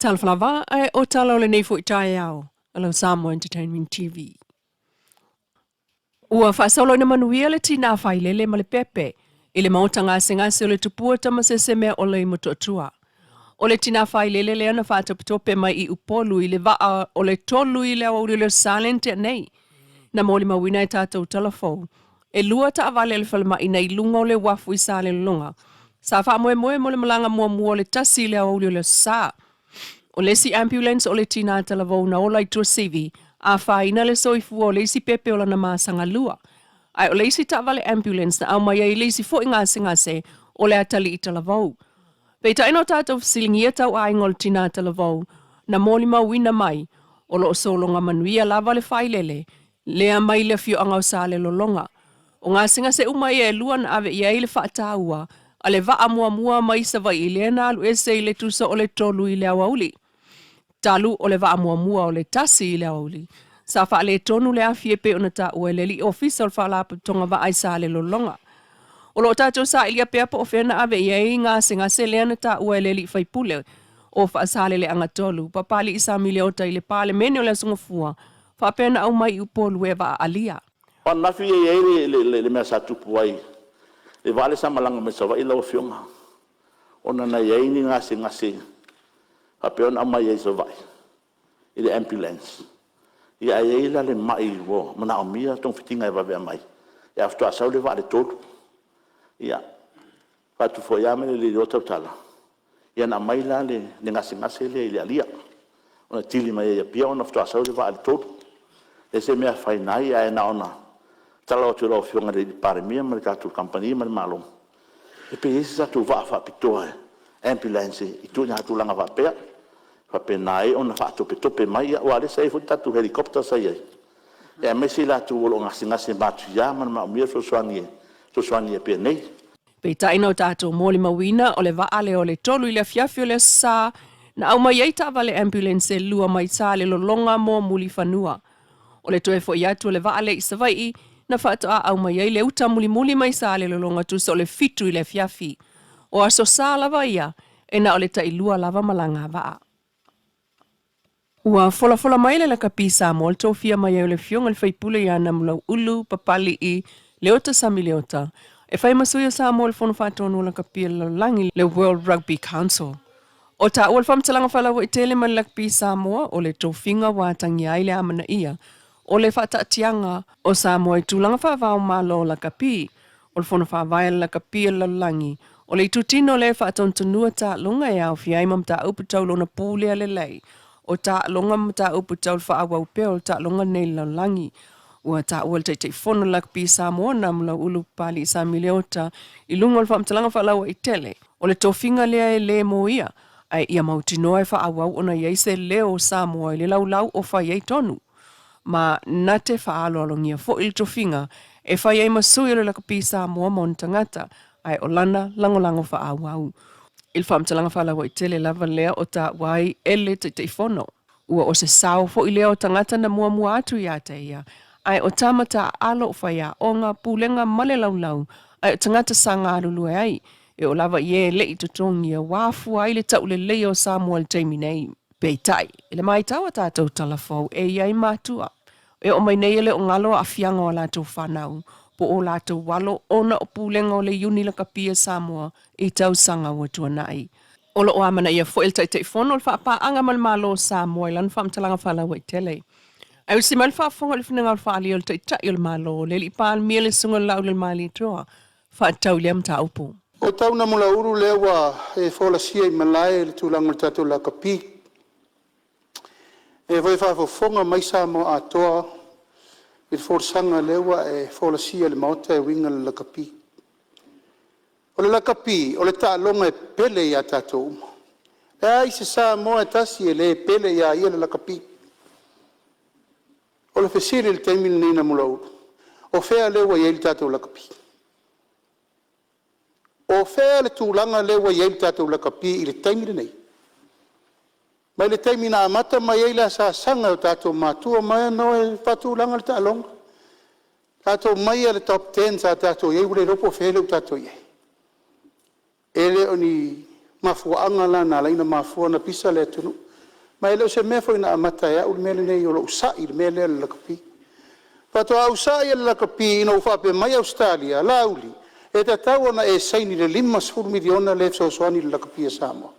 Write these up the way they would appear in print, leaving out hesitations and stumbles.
Talflava ai o tala o le nei fo itai au, alo Samoa Entertainment TV. Ua whaasolo ina manuia le tina whailele ma le pepe, i le maota ngase o le tupua tamasese mea o le imototua. O le tina whailele le ana whaatapitope mai i upolu i le vaa o le tolu i le awauri le salente nei, na moli mawina e tātou telefon. E lua ta avale le whalema ina i lunga o le wafu i sa le lunga. Sa wha moe mo le malanga mua le tasi le awauri le saa. O lesi ambulance o le tina talavou na ola i tua sivi, a whaina le soifua o lesi pepe o lana maasanga lua. Ai o lesi tavale ambulance na au mai ai lesi fo ngase o le atali i talavou. Pei ta ino tātou silingia tau a ingo le tina talavou, na moli mawina mai, o lo solonga manuia lava le whailele, lea mai le fio angau sa le lolonga. O ngase umai e luan ave ia le whaataua, a le vaa mua mai sa vai i le na alu ese i le tusa o le tolu i le awauli. Talu o le vaa mua o le tasi i le awauli. Sa wha le tonu le afie pe ona ta ue le li ofisa o le wha lapa tonga va ai sa le lolonga. O lo tātou sa ilia pea po o whiana ave ia i ngase lea na ta ue le li whaipule o wha asale le angatolu. Papali isa mile ota i le pale mene o le asungafua. Wha pena au mai upolu e vaa alia. O nafi e ei le mea sa tupu ai. Le vale sa malanga me sa vai lau fionga. O na ei ni ngase. Hape ona mai ei sa vai. I le ambulance. Ia ei la le mai wo. Mana o mia tong fitinga e vavea mai. Ia afto asau le vale tolu. Ia. Fatu fo ia mele le ota Tala. Ia na mai la le ngase le ile alia. Ona tili mai ia pia ona afto asau le vale tolu. E se mea whainai e na ona. Tala o tūrau whionga re paremia ma le kātou kampani ma le malong. E pe esi sa tū waa whapitoa ambulance i tūnya hatu langa whapea. Whapenai ona whaatope mai o ale sa e futi tatu helikopter sa iei. E a mesi la tū wolo ngasi matu ia ma ma umia so soani e pe nei. Pe taino tātou mōli mawina o le vaale o le tolu i le fiafio le sa na au mai ei tawa le ambulance e lua mai sa le lolonga mo muli fanua. O le toe fo iatu le vaale i savai na whaatoa au mai ei le uta muli mai sa le lolonga tu so le fitu i le fiafi. O aso sa lava ia e na o le ta ilua lava malanga vaa. Ua fola mai le laka pisa mo le tofia mai au le fionga le whaipule ia na mulau ulu papali i leota sa miliota. E whai masuia sa mo le fono whaatonu laka pia langi le World Rugby Council. O ta ua le whamtalanga whalawa i tele man laka pisa moa o le tofinga wātangi ai le amana ia. O le whaatatianga o Samoa i tūlanga whaavao malo la kapi, o le whona whaavaia la kapi la langi, o le tutino le whaatontanua ta longa e au fiai mam ta uputau lona pūlea le lei, o ta longa mam ta uputau le whaawau peo ta longa nei la langi, ua ta ua le teitei whono la kapi Samoa na mula ulu pali sa mileota, i lunga le whamtalanga whaalawa i tele, o le tofinga lea e le mo ia, ai ia mautinoa e whaawau ona iaise leo Samoa i le lau o whaiei tonu. Ma na te whaalo alongia fo il tofinga e whai ei masui le laka pisa mua mon tangata ai o lana langolango wha au. Il whamtalanga whalawa i tele lava lea o ta wai ele te whono. Ua o se sao fo i lea o tangata na mua atu i ate ia. Ai o tamata alo o whai a onga pūlenga male lau ai o tangata sanga alulue ai. E o lava ie le i tutongi a wafu ai le tau le leo Samuel teimi nei. Peitai, le mai tawa tātou talafou e iai mātua. E o mai nei ele o ngalo a fianga o lātou whanau, po o lātou walo ona o pūlenga o le uni la kapia Samoa i tau sanga ua tuanai. O lo o amana ia fo il taitei whono le whaapa anga malo Samoa i lan whamtalanga whalawa i tele. Ai usi mai le whaafonga le whinanga le whaali o le taitai o le malo, le li pāl mia le sunga lau le mali toa, whaatau liam ta upo. O tau na mula uru lewa e whola sia i malai le tūlanga le tātou la kapi. E vai whaafonga mai sa mo atoa i forsanga lewa e fola sia le mauta e winga le lakapi. O le lakapi, o le tālonga e pele ia tātou uma. E ai se sa mo e tasi e le pele ia ia le lakapi. O le fesiri le taimina nina mula uru. O fea lewa ia le tātou lakapi. O fea le tūlanga lewa ia le tātou lakapi i le taimina nei. Mai le taimina amata mai eila sa sanga o tātou mātua mai no e whatūlanga le tālonga. Tātou mai le top 10 sa tātou iei ure ropo whele o tātou iei. Ele o ni mafuanga la na laina mafua na pisa le tunu. Mai leo se mea foi na amata ya ul mele nei o lo usai le mele le lakapi. Pato a usai le lakapi ina ufape mai Australia, lauli. E te tau na e saini le 5 miliona le soani le lakapi e Samoa.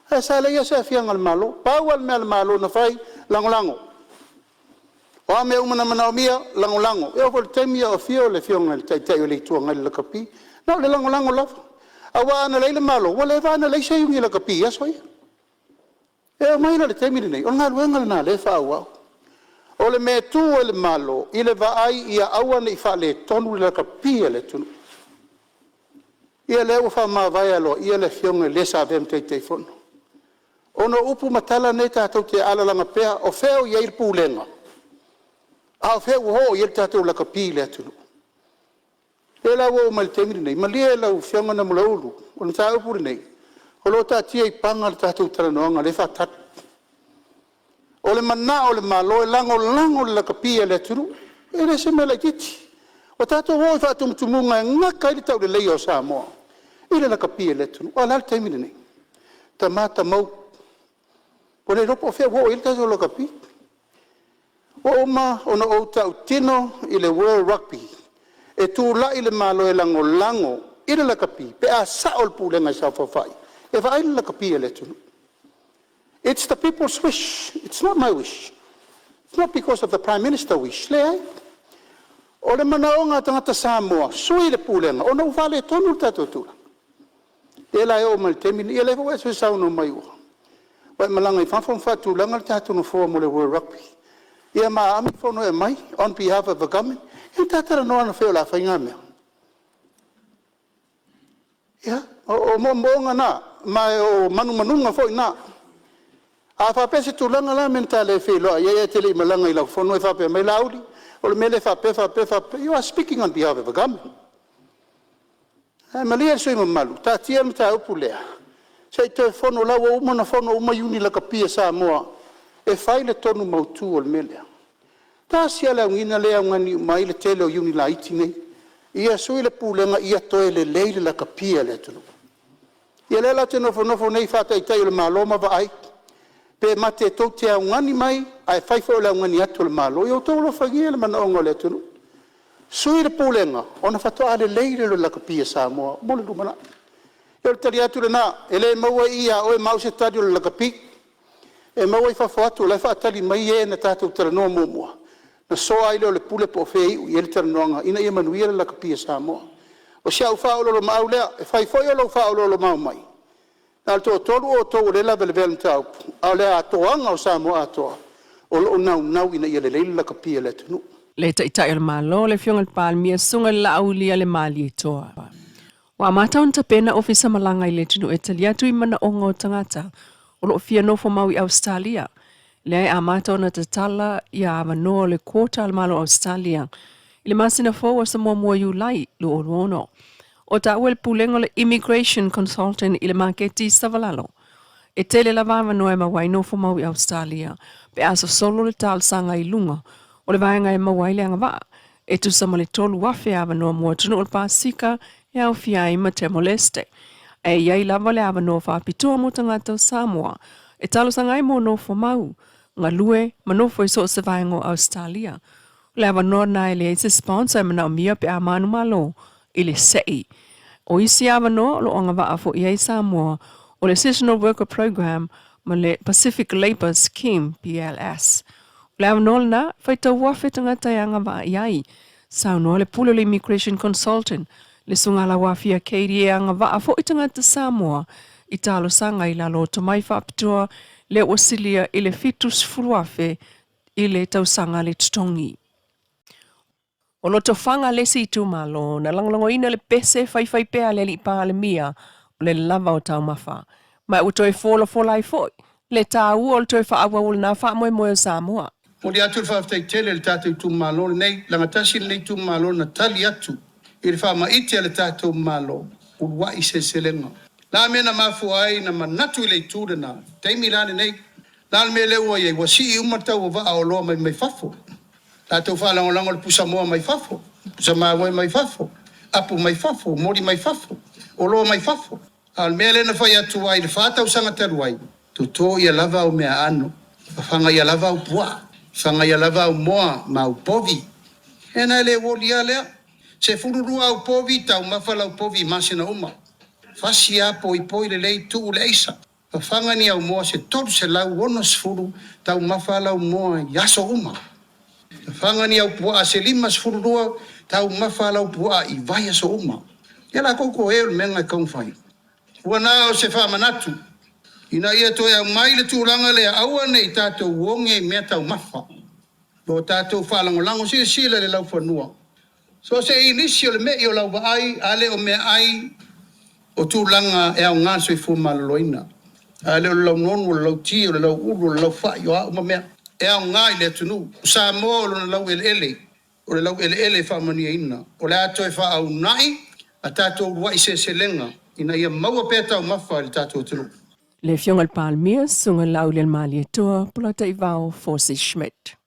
E sa le ia se afianga al malo, pau al mea al malo na fai lango. O ame umana mana omia lango. E o vol temia o fio le fionga le tai o le tuanga le lakapi. Na le lango lava. Awa ana leile malo, wale va ana leise yungi lakapi aso ia. E mai le temiri nei, o ngā luenga na le whaua. O le me tu o le malo, i le vaai ia aua nei wha le tonu le lakapi le tunu. Ia le ufa ma vai alo, ia le fionga le sa vem te fono. Ono upu matala nei tātou te alalanga pea, o feo ia irpu lenga. A o feo ho ia tātou lakapi le atunu. E la wo mal temiri nei, ma lia lau fionga na mula ulu, o na tā upuri nei. O lo tātia I panga le tātou taranoanga le whatat. O le mana o le malo e lango le lakapia le atunu, e le se mele titi. O tātou hoi whaatumutumunga e ngaka I le tau le lei o Samoa. I le lakapia le atunu, o lal temiri nei. Ta mata mau. O le ropo fea wo I le tātou lakapi. O oma o na o tau tino I le World Rugby. E tu la I le malo e lango I le lakapi. Pe a saol pulenga I saufafai. E vai le lakapi le tunu. It's the people's wish. It's not my wish. It's not because of the Prime Minister wish. Le ai. O le manaonga tangata Samoa. Sui le pulenga. O na uvale tonu tātou tula. E la e o mal temini. E le vo e sui sauno mai ua. Wai malanga I whawham whatu langa le tātou no fua mo le World Rugby. Ia maa ami whono e mai. On behalf of the government. E tātara noa na wheo la whainga mea. Ia. O monga na. Mai o manunga foi na. A whapese tūlanga la mentale e wheloa. Ia tele I malanga I lau whono e whape mai lauri. O le mele whape. You are speaking on behalf of the government. Malia sui mamalu. Tā tia me tā upu lea. Sei te whono lau o umana whono uma yuni la kapia Samoa. E whaile tonu mautu o le mele. Tā sia leo ngina lea ngani mai le tele o yuni la iti nei. Ia sui le pūlenga ia toe le leile la kapia le tunu. Ia lela te nofo nei whata I tai o le maloma wa ai. Pe mate tau te au ngani mai, ai whaifo le au ngani atu le malo. Ia o tau lo whagia le manaonga le tunu. Sui le pūlenga, ona whatoa le leile le lakapia Samoa. Mole lumana. Ia le tari atu le na, ele maua ia o e mau se tari o le lakapi. E maua I whafo atu, le whaatari mai e na tātou taranoa mumua. Na soa ai leo le pule po fei, i ele taranoanga, ina ia manuia le lakapia Samoa. O sia u whaololo mau lea, e whaifoi o lau whaololo mau mai. Nā tō tolu o tō le la vele vele mtau. A le atoanga o Samoa atoa. O lo nau ina ia le leila la kapia le tunu. Le ta il malo le fionga pal mia sunga la aulia le mali toa. Wa mata on pena ofisa malanga I le tunu Italia tu I mana ongo tangata. O lo fia no mau I Australia. Le a mata ona te Tala ia avanoa le kota al malo Australia. Ile masina fo wa Samoa mua yulai lo ono. O ta wel pulengo le immigration consultant ile maketi savalalo. E tele la vava no e mawai no fo mau I Australia. Pe aso solo le tal sanga I lunga. O le vaenga e mawai le anga va. E tu sama le tolu wafe ava no mua tunu o pasika e au fia I te moleste. E iai lava le ava no fa pitua mo tangata Samoa. E talo sanga I mo no fo mau. Nga lue manofo I so se vaengo Australia. Le ava no na ele e se sponsor mana o mia pe amanu malo. Ile sei. O isi ava no lo anga va fo iai Samoa o le Seasonal Worker Program ma le Pacific Labour Scheme PLS. Le ava no na whaita wafe tangata anga va iai. Sao no le pule le Immigration Consultant le sungala wafia keiri anga va fo I tangata Samoa I talo sanga I lalo tamai whapitua le wasilia I le fitus furuafe I le tausanga le tutongi. O lo tofanga le si tu malo, na langlango ina le pese fai pea le li pa le mia, o le lava o tau mafa. Ma uto e fola I foi, le tau o le toi fa awa ul na fa moe moe o Samoa. O le atu le whaftai tele le tātou tu malo, nei langatasi le tu malo na tali atu. I le wha maiti le tātou malo, ulua I se selenga. La mena mafu ai na manatu I le tūre na, teimi lane nei, la me leua ye wasi I umatau o vaa o loa mai fafo. Tātou whalangolango le pusa moa mai fafo, pusa mawe mai fafo, apu mai fafo, mori mai fafo, o loa mai fafo. Al mea lena whai atu ai le whātau sanga taru ai. Toto ia lava o mea ano. Whanga ia lava o pua. Whanga ia lava o moa ma o povi. Hena ele wolia lea. Se fururua o povi tau mawhala o povi masina uma. Fasi a poi le lei tu le isa. Whanga ni au moa se toru se lau ono sfuru tau mawhala o moa yaso uma. Whanga ni au pua se lima sfururua tau mawhala o pua I vai aso uma. Ia koko e o menga kaunwhai. Ua nā o se whamanatu. Ina ia toi au mai le tūranga le aua nei tātou wonge mea tau mawha. Bo tātou whalangolango si sila le lau whanua. So se inisi o le mea I o lau ai, ale o mea ai o tūranga e au ngāso I fu maloloina. Ale o lau nonu, o lau ti, o lau uru, o lau whai, o au mea. E au ngai le tunu. Samoa o na lau ele. O le lau ele whamania ina. O le ato e wha au nai, a tātou ruai se lenga. Ina ia maua pētau mawha le tātou tunu. Le fiongal palmia sunga lau le mali toa pula te vau Forsi Schmidt.